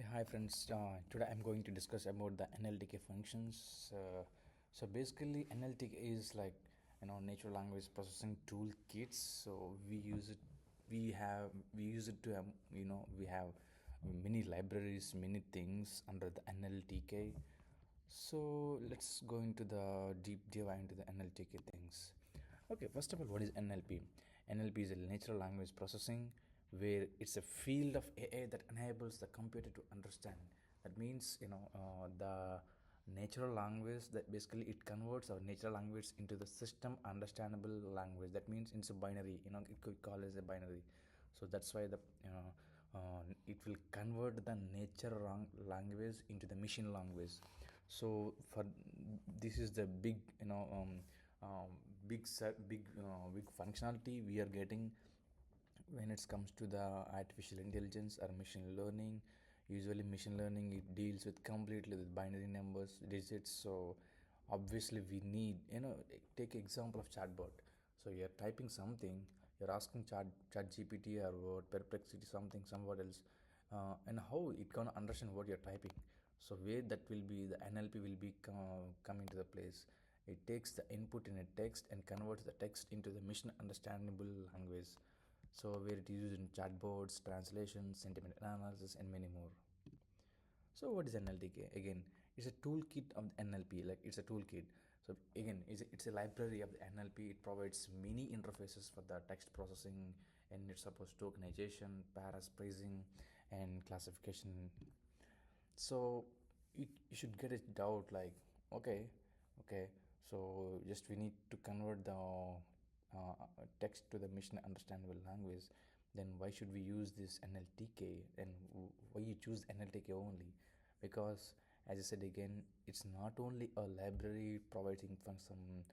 Yeah, hi friends. Today I'm going to discuss about the NLTK functions. So basically, NLTK is like natural language processing toolkits. So we use it. We use it to we have many libraries, many things under the NLTK. So let's go into the deep dive into the NLTK things. Okay, first of all, what is NLP? NLP is a natural language processing where it's a field of AI that enables the computer to understand. That means, the natural language that basically it converts our natural language into the system understandable language. That means it's a binary, it could call as a binary. So that's why it will convert the language into the machine language. So for this is the big big functionality we are getting when it comes to the artificial intelligence or machine learning. Usually machine learning, it deals with completely with binary numbers, digits. So obviously we need, take example of chatbot. So you're typing something, you're asking chat gpt or word perplexity something somewhat else, and how it gonna understand what you're typing. So where that will be, the NLP will be come into the place. It takes the input in a text and converts the text into the machine understandable language. So where it is used in chatbots, translations, sentiment analysis, and many more. So what is NLTK? Again, it's a toolkit of the NLP. Like it's a toolkit. So again, it's a library of the NLP. It provides many interfaces for the text processing, and it supports tokenization, paraphrasing, and classification. So you should get a doubt like, okay, okay, so just we need to convert the text to the machine understandable language. Then why should we use this NLTK, and why you choose NLTK only? Because as I said again, it's not only a library providing for some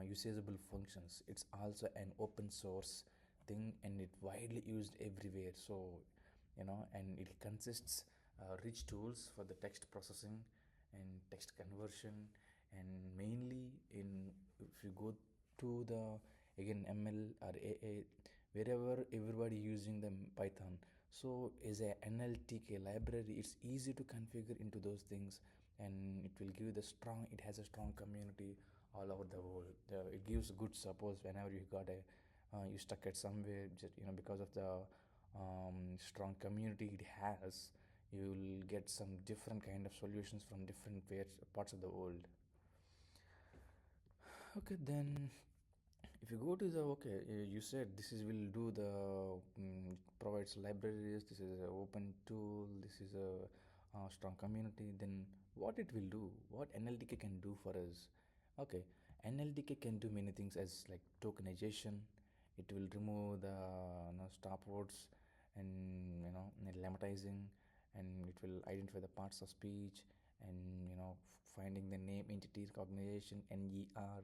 usable functions, it's also an open source thing, and it widely used everywhere. So and it consists rich tools for the text processing and text conversion, and mainly in, if you go to the again ML or AA, wherever everybody using the Python. So as a NLTK library, it's easy to configure into those things, and it will give the strong, it has a strong community all over the world. It gives good support whenever you got a you stuck at somewhere, just because of the strong community it has. You will get some different kind of solutions from different parts of the world. Okay, then if you go to the, okay, you said this is will do the provides libraries, this is an open tool, this is a strong community. Then what it will do, what NLTK can do for us? Okay, NLTK can do many things as like tokenization. It will remove the stop words and lemmatizing, and it will identify the parts of speech, and finding the name entity recognition, NER,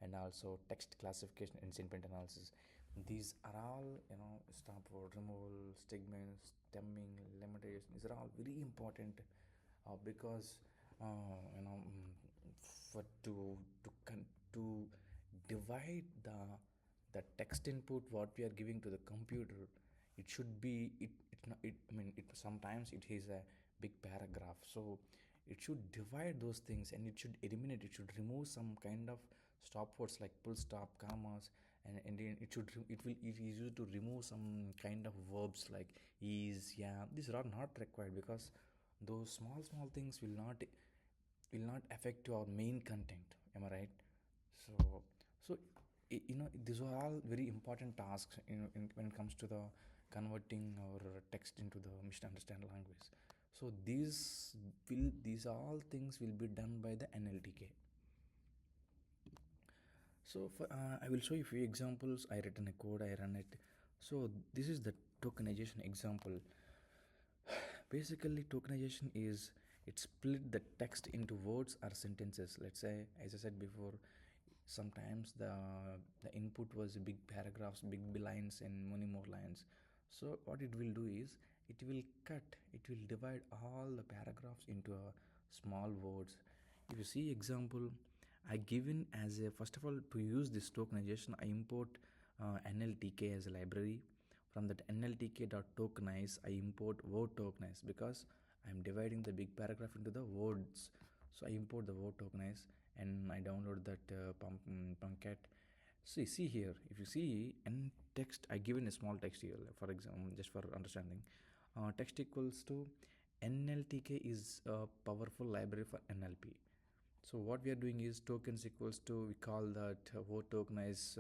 and also text classification and sentiment analysis. These are all, stop word removal, stigmas, stemming, lemmatization. These are all very important, because for to divide the text input what we are giving to the computer. It should be, it's not it I mean it sometimes it is a big paragraph. So it should divide those things, and it should eliminate, it should remove some kind of stop words like full stop, commas, and then it is used to remove some kind of verbs like is, yeah. These are not required, because those small things will not affect to our main content. Am I right? So these are all very important tasks when it comes to the converting our text into the machine understand language. So these all things will be done by the NLTK. So I will show you a few examples. I written a code, I run it. So this is the tokenization example. Basically, tokenization is, it split the text into words or sentences. Let's say, as I said before, sometimes the input was big paragraphs, big lines, and many more lines. So what it will do is, it will divide all the paragraphs into a small words. If you see example, I given as a, first of all, to use this tokenization, I import NLTK as a library. From that NLTK.tokenize, I import word tokenize, because I'm dividing the big paragraph into the words. So I import the word tokenize and I download that Pumpcat. See here. If you see n text, I given a small text here. For example, just for understanding, text equals to NLTK is a powerful library for NLP. So what we are doing is tokens equals to, we call that word tokenize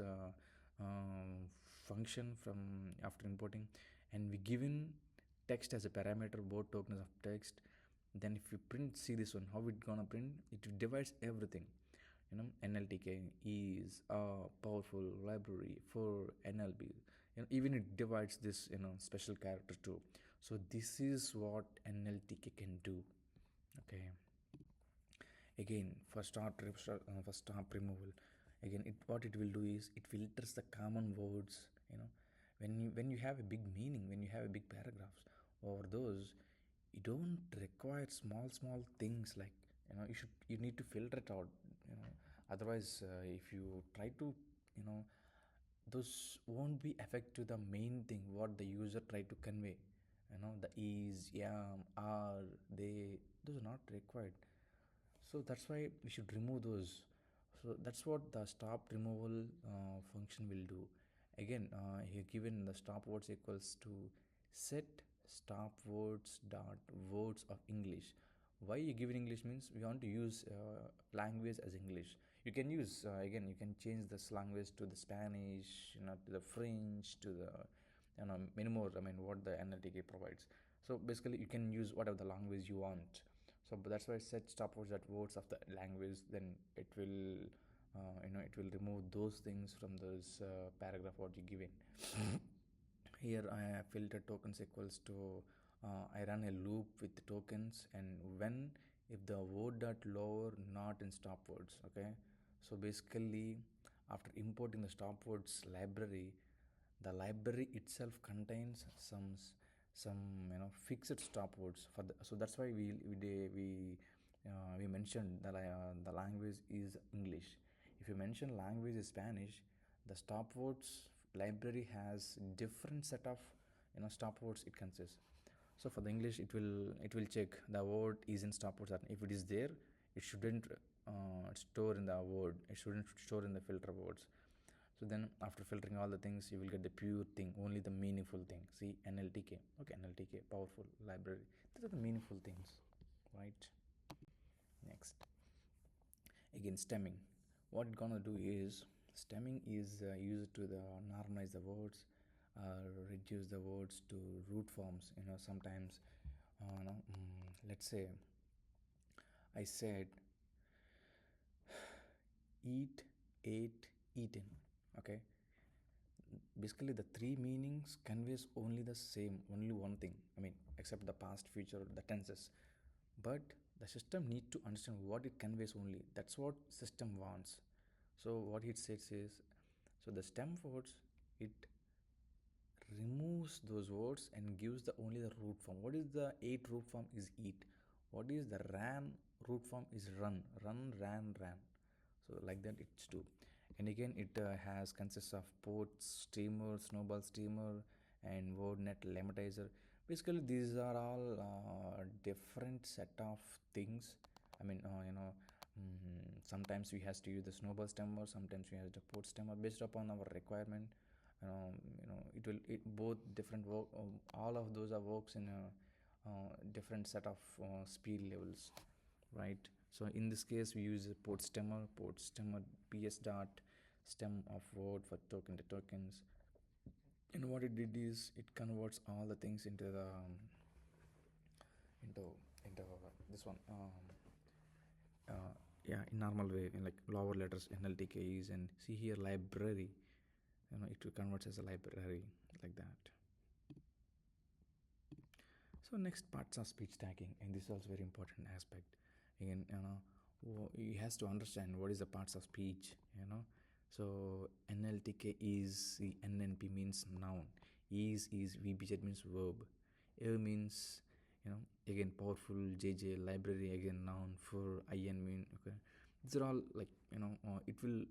function from after importing, and we given text as a parameter, word tokens of text. Then if you print, see this one, how it gonna print, it divides everything. NLTK is a powerful library for NLP. Even it divides this special character too. So this is what NLTK can do. Okay. Again, for stop removal, again, what it will do is it filters the common words. When you have a big meaning, when you have a big paragraphs, or those, you don't require small things like, you need to filter it out. Otherwise, if you try to, you know those won't be effect to the main thing what the user try to convey. The is, yeah, are, they, those are not required. So that's why we should remove those. So that's what the stop removal function will do. Again, here given the stop words equals to set stop words dot words of English. Why you give in English means we want to use language as English. You can use, again, you can change this language to the Spanish, to the French, to the, many more. I mean, what the NLTK provides. So basically, you can use whatever the language you want. So but that's why set stopwatch at words of the language. Then it will, it will remove those things from those paragraph what you given. Here I have filtered tokens equals to, I run a loop with the tokens, and when, if the word dot lower not in stop words. Okay, so basically after importing the stop words library, the library itself contains some fixed stop words for the, so that's why we mentioned that the language is English. If you mention language is Spanish, the stop words library has different set of stop words it consists. So for the English, it will check the word is in stop words. If it is there, it shouldn't store in the word. It shouldn't store in the filter words. So then after filtering all the things, you will get the pure thing, only the meaningful thing. See, NLTK. Okay, NLTK, powerful library. These are the meaningful things, right? Next, again, stemming. What it's gonna do is, stemming is used to normalize the words, reduce the words to root forms. Sometimes, let's say I said eat, ate, eaten. Okay, basically the three meanings conveys only the same, only one thing. I mean, except the past, future, the tenses. But the system need to understand what it conveys only. That's what system wants. So what it says is, so the stem words, it removes those words and gives the only the root form. What is the ate root form is eat. What is the ran root form is run. Run, ran. So like that it's two. And again, it has consists of port, steamer, snowball steamer, and wordnet lematizer. Basically, these are all different set of things. I mean, sometimes we has to use the snowball stemmer, sometimes we have the port stemmer based upon our requirement. It both different work. All of those are works in a different set of speed levels, right? So in this case, we use a port stemmer ps dot stem of word for token to tokens. And what it did is it converts all the things into the into into this one. Yeah, in normal way, in like lower letters NLTKs, and see here library. It converts as a library like that. So next, parts of speech tagging, and this is also very important aspect. Again, he has to understand what is the parts of speech. So NLTK is the NNP means noun. Is VBZ means verb. A means, again powerful. JJ library, again noun. For IN mean, okay. These are all like, it will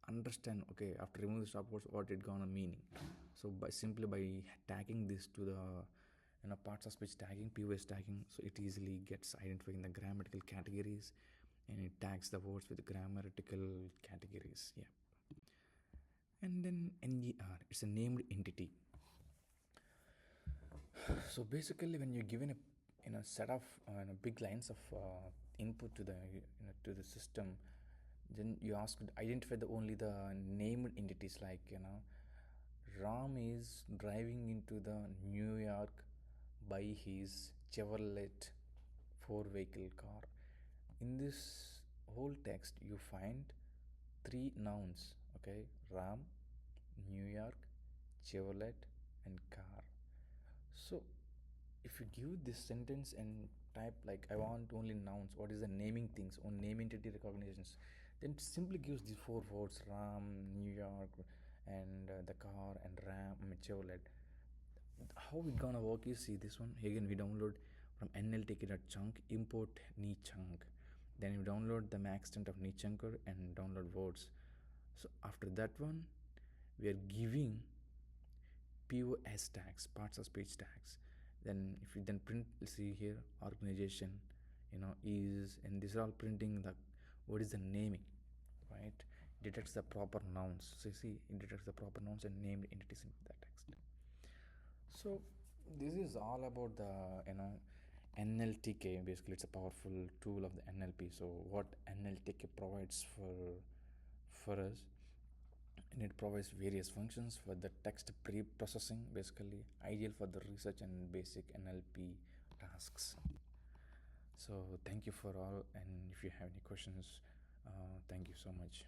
understand, okay, after removing the stop words what it gonna meaning. So by simply by tagging this to the parts of speech tagging, POS tagging, so it easily gets identifying the grammatical categories, and it tags the words with grammatical categories. Yeah. And then NER, it's a named entity. So basically, when you're given a set of big lines of input to the to the system, then you ask to identify the only the named entities, like Ram is driving into the New York by his Chevrolet four vehicle car. In this whole text, you find three nouns. Okay, Ram, New York, Chevrolet, and car. So if you give this sentence and type like I want only nouns, what is the naming things on name entity recognitions, then it simply gives these four words: Ram, New York, and the car, and Ram, Chevrolet. How it gonna work is, see this one again, we download from NLTK.chunk, import knee chunk, then you download the max extent of knee chunker and download words. So after that one, we are giving POS tags, parts of speech tags. Then if you then print, see here, organization, is, and these are all printing the what is the naming, right? Detects the proper nouns. So you see, it detects the proper nouns and named entities in that text. So this is all about the NLTK. Basically, it's a powerful tool of the NLP. So what NLTK provides for us, and it provides various functions for the text pre-processing, basically ideal for the research and basic NLP tasks. So thank you for all, and if you have any questions, thank you so much.